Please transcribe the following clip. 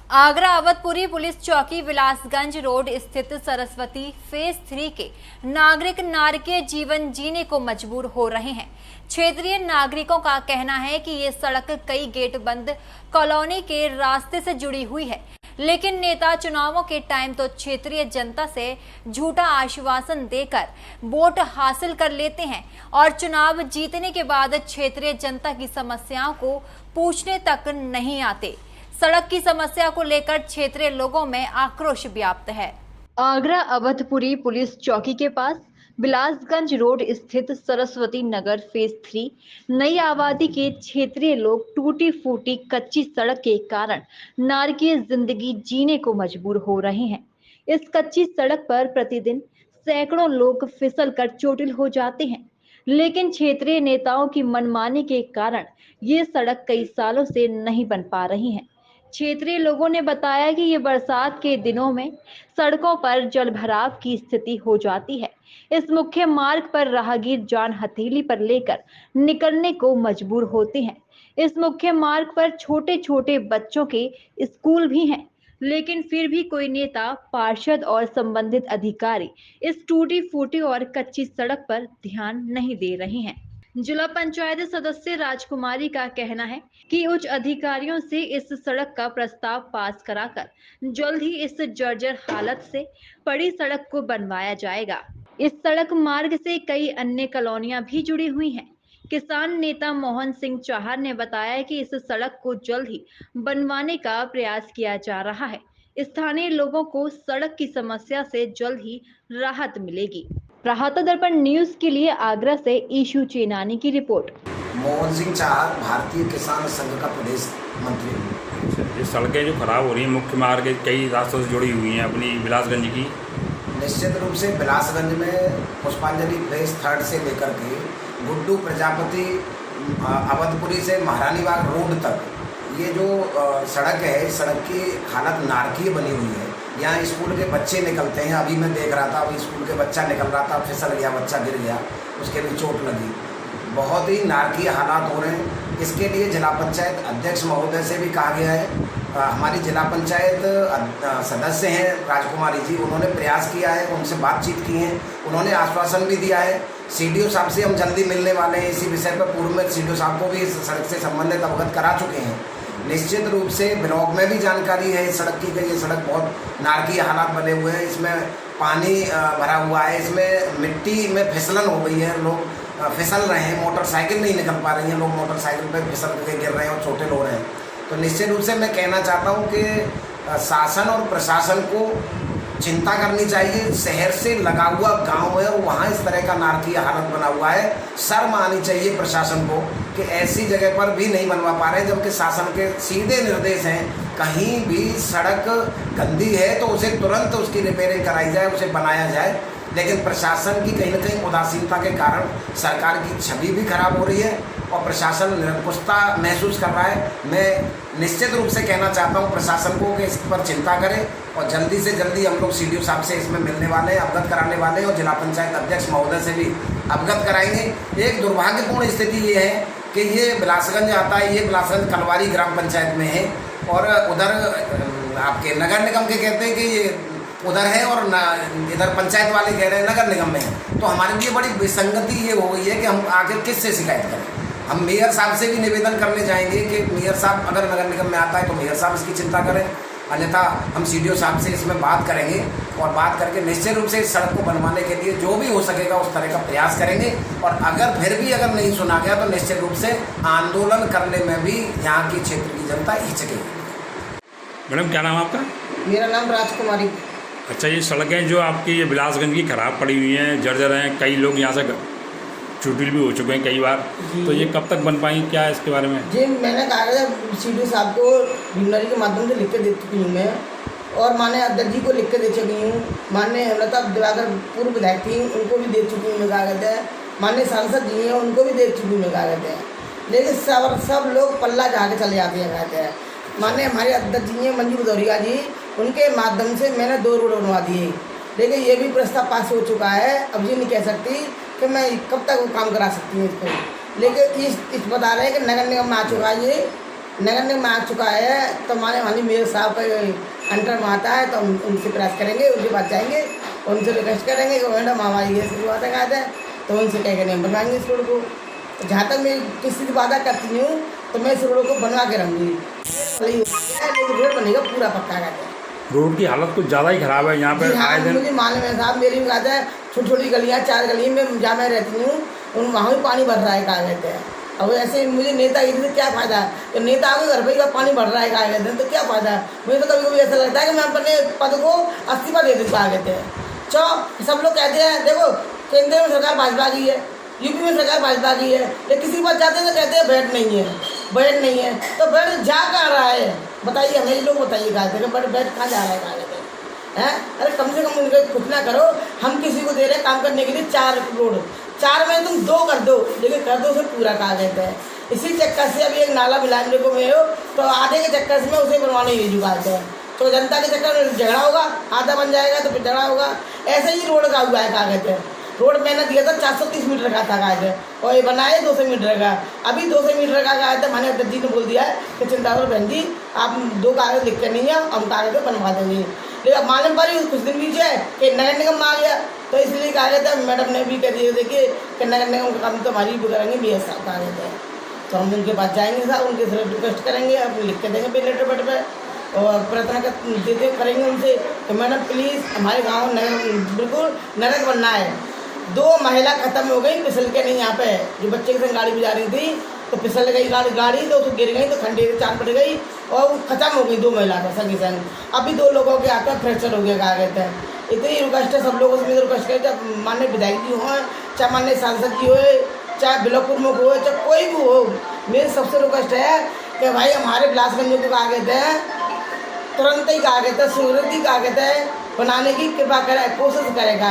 Agra Awadhpuri police चौकी विलासगंज road स्थित Saraswati phase 3 के नागरिक नारकीय जीवन जीने को मजबूर हो रहे हैं। क्षेत्रीय नागरिकों का कहना है कि ये सड़क कई गेट बंद कॉलोनी के रास्ते से जुड़ी हुई है, लेकिन नेता चुनावों के टाइम तो क्षेत्रीय जनता से झूठा आश्वासन देकर वोट हासिल कर लेते हैं और चुनाव जीतने के बाद क्षेत्रीय जनता की समस्याओं को पूछने तक नहीं आते। सड़क की समस्या को लेकर क्षेत्रीय लोगों में आक्रोश व्याप्त है। आगरा अवधपुरी पुलिस चौकी के पास विलासगंज रोड स्थित सरस्वती नगर फेज 3 नई आबादी के क्षेत्रीय लोग टूटी फूटी कच्ची सड़क के कारण नारकीय जिंदगी जीने को मजबूर हो रहे हैं। इस कच्ची सड़क पर प्रतिदिन सैकड़ों लोग फिसल कर चोटिल हो जाते हैं, लेकिन क्षेत्रीय नेताओं की मनमानी के कारण ये सड़क कई सालों से नहीं बन पा रही है। क्षेत्रीय लोगों ने बताया कि ये बरसात के दिनों में सड़कों पर जलभराव की स्थिति हो जाती है। इस मुख्य मार्ग पर राहगीर जान हथेली पर लेकर निकलने को मजबूर होते हैं। इस मुख्य मार्ग पर छोटे छोटे बच्चों के स्कूल भी हैं, लेकिन फिर भी कोई नेता, पार्षद और संबंधित अधिकारी इस टूटी फूटी और कच्ची सड़क पर ध्यान नहीं दे रहे हैं। जिला पंचायत सदस्य राजकुमारी का कहना है कि उच्च अधिकारियों से इस सड़क का प्रस्ताव पास कराकर जल्द ही इस जर्जर हालत से पड़ी सड़क को बनवाया जाएगा। इस सड़क मार्ग से कई अन्य कॉलोनियां भी जुड़ी हुई हैं। किसान नेता मोहन सिंह चाहर ने बताया कि इस सड़क को जल्द ही बनवाने का प्रयास किया जा रहा है। स्थानीय लोगों को सड़क की समस्या से जल्द ही राहत मिलेगी। प्रहाता दर्पण न्यूज के लिए आगरा से ईशू चेनानी की रिपोर्ट। मोहन सिंह चाहर, भारतीय किसान संघ का प्रदेश मंत्री। ये सड़कें जो खराब हो रही हैं, मुख्य मार्ग कई रास्तों से जुड़ी हुई हैं अपनी विलासगंज की। निश्चित रूप से विलासगंज में पुष्पांजलि फेज 3 से लेकर के गुड्डू प्रजापति अवधपुरी से महारानी बाग रोड तक ये जो सड़क है, इस सड़क की हालत नारकीय बनी हुई है। यहाँ स्कूल के बच्चे निकलते हैं। अभी मैं देख रहा था, अभी स्कूल के बच्चा निकल रहा था, फिसल गया, बच्चा गिर गया, उसके भी चोट लगी। बहुत ही नारकीय हालात हो रहे हैं। इसके लिए जिला पंचायत अध्यक्ष महोदय से भी कहा गया है। हमारी जिला पंचायत सदस्य हैं राजकुमारी जी, उन्होंने प्रयास किया है, उनसे बातचीत की है, उन्होंने आश्वासन भी दिया है। सीडीओ साहब से हम जल्दी मिलने वाले हैं इसी विषय पर। पूर्व में सीडीओ साहब को भी इस सड़क से संबंधित अवगत करा चुके हैं। निश्चित रूप से ब्लॉक में भी जानकारी है इस सड़क की कि ये सड़क बहुत नारकीय हालात बने हुए हैं। इसमें पानी भरा हुआ है, इसमें मिट्टी में फिसलन हो गई है, लोग फिसल रहे हैं, मोटरसाइकिल नहीं निकल पा रही हैं, लोग मोटरसाइकिल पे फिसल के गिर रहे हैं और चोटिल हो रहे हैं। तो निश्चित रूप से मैं कहना चाहता हूँ कि शासन और प्रशासन को चिंता करनी चाहिए। शहर से लगा हुआ गांव है और वहाँ इस तरह का नारकीय हालत बना हुआ है। शर्म आनी चाहिए प्रशासन को कि ऐसी जगह पर भी नहीं बनवा पा रहे हैं, जबकि शासन के सीधे निर्देश हैं कहीं भी सड़क गंदी है तो उसे तुरंत उसकी रिपेयरिंग कराई जाए, उसे बनाया जाए। लेकिन प्रशासन की कहीं ना कहीं उदासीनता के कारण सरकार की छवि भी खराब हो रही है और प्रशासन निरंकुशता महसूस कर रहा है। मैं निश्चित रूप से कहना चाहता हूं प्रशासन को कि इस पर चिंता करें और जल्दी से जल्दी हम लोग सीडीओ साहब से इसमें मिलने वाले हैं, अवगत कराने वाले हैं और जिला पंचायत अध्यक्ष महोदय से भी अवगत कराएंगे। एक दुर्भाग्यपूर्ण स्थिति ये है कि ये विलासगंज आता है, ये विलासगंज कलवारी ग्राम पंचायत में है और उधर आपके नगर निगम के कहते हैं कि ये उधर है और इधर पंचायत वाले कह रहे हैं नगर निगम में है। तो हमारे लिए बड़ी विसंगति ये हो गई है कि हम आखिर किससे शिकायत करें। हम मेयर साहब से भी निवेदन करने जाएंगे कि मेयर साहब अगर नगर निगम में आता है तो मेयर साहब इसकी चिंता करें, अन्यथा हम सीडीओ साहब से इसमें बात करेंगे और बात करके निश्चित रूप से इस सड़क को बनवाने के लिए जो भी हो सकेगा उस तरह का प्रयास करेंगे। और अगर फिर भी अगर नहीं सुना गया तो निश्चित रूप से आंदोलन करने में भी यहाँ की क्षेत्र की जनता हिचकेगी। मैडम क्या नाम आपका? मेरा नाम राजकुमारी। अच्छा, ये सड़कें जो आपकी ये विलासगंज की ख़राब पड़ी हुई हैं, जर्जर हैं, कई लोग यहाँ से चोटिल भी हो चुके हैं कई बार, तो ये कब तक बन पाएंगी, क्या है इसके बारे में? जी, मैंने कहा था सीडीओ साहब को भिंडरी के माध्यम से लिख के दे चुकी हूँ मैं, और माननीय अध्यक्ष जी को लिख के दे चुकी हूँ। माननीय हेमलता दिवाकर पूर्व विधायक थी, उनको भी दे चुकी हूँ मैं कागज है। माननीय सांसद जी हैं, उनको भी दे चुकी हूँ मैं कागज है। लेकिन सब लोग पल्ला झाड़ के चले जाते हैं कहते हैं। माननीय हमारे अध्यक्ष जी हैं मंजू भदौरिया जी, उनके माध्यम से मैंने 2 रोड बनवा दिए, लेकिन ये भी प्रस्ताव पास हो चुका है। अब ये नहीं कह सकती कि मैं कब तक वो काम करा सकती हूँ इसको, लेकिन इस बता रहे हैं कि नगर निगम में आ चुका है ये नगर निगम आ चुका है, तो माने वाली मेयर साहब का अंडर में आता है, तो हम उनसे प्रयास करेंगे, उनके पास जाएंगे, उनसे रिक्वेस्ट करेंगे कि मैडम हमारी ये बातें कहते हैं, तो उनसे कह कर हम बनवाएंगे इस रोड को। जहाँ तक मैं किसी से वादा करती हूँ तो मैं इस रोड को बनवा के रहूँगी, लेकिन रोड बनेगा पूरा पक्का कहते हैं। रोड की हालत कुछ ज़्यादा ही ख़राब है यहाँ पे हाँ, आए दिन। मुझे मालूम है साहब, मेरी भी बात है, छोटी छोटी गलियाँ 4 गलियों में जहाँ मैं रहती हूँ उन वहाँ भी पानी भर रहा है कहा कहते हैं। अब ऐसे मुझे नेता से क्या फ़ायदा, तो नेता आगे घर पर ही पानी भर रहा है कहा कहते हैं, तो क्या फ़ायदा। मुझे तो कभी कभी ऐसा लगता है कि मैं अपने पद को इस्तीफा दे दूँ कहा कहते हैं। सब लोग कहते हैं देखो केंद्र में सरकार भाजपा की है, यूपी में सरकार भाजपा की है, लेकिन किसी के पास जाते हैं तो कहते हैं बैठ नहीं है, बैठ नहीं है, तो बैठ जा कहाँ रहा है बताइए, हमें लोग बताइए कहा थे बट बैठ कहाँ जा रहा है कहा कहते हैं। अरे कम से कम उनके कुछ ना करो, हम किसी को दे रहे हैं काम करने के लिए 4 रोड, 4 में तुम 2 कर दो, लेकिन कर दो उसे पूरा कहा कहते हैं। इसी चक्कर से अभी एक नाला मिलाने को में हो तो आधे के चक्कर से मैं उसे बनवाने ही जुगाड़ते हैं, तो जनता के चक्कर में झगड़ा होगा, आधा बन जाएगा तो फिर झगड़ा होगा। ऐसे ही रोड का हुआ है कहा कहते हैं। रोड मैंने दिया था 430 मीटर का था कहा थे, और ये बनाए 200 मीटर का, अभी 200 मीटर का कहा था। मैंने अध्यक्ष जी ने बोल दिया है कि चिंता करो बहन जी, आप 2 कागज लिख के नहीं है, हम कागज बनवा देंगे। लेकिन मालूम पड़ी कुछ दिन बीच है कि नगर निगम आ गया, तो इसलिए कहा गया था, मैडम ने भी कह दिया देखिए कि नगर निगम का काम तो हमारी भी करेंगे, मेयर साहब कहा गए थे, तो हम उनके पास जाएंगे साहब, उनके से रिक्वेस्ट करेंगे, अपने लिख के देंगे लेटर पेड पर, और प्रार्थना देते करेंगे उनसे कि मैडम प्लीज़ हमारे गाँव नगर बिल्कुल नरक बनना है। 2 महिला खत्म हो गई फिसल के, नहीं यहाँ पे जो बच्चे के संग गाड़ी भी जा रही थी तो फिसल गई गाड़ी तो गिर गई, तो खंडे 4 पड़ गई और वो खत्म हो गई 2 महिला का संग संग। अभी 2 लोगों के आकर फ्रैक्चर हो गया कहा कहते हैं। इतनी रिक्वेस्ट है सब लोगों से, रिक्वेस्ट करें चाहे माननीय विधायक जी हों, चाहे माननीय सांसद जी हो, चाहे ब्लॉक प्रमुख हो, चाहे कोई भी हो, मेरी सबसे रिक्वेस्ट है कि भाई हमारे बिलासगंज को कहा कहते हैं तुरंत ही कहा कहते हैं, सूरत ही कहा कहते हैं बनाने की कृपा करें, कोशिश करेगा।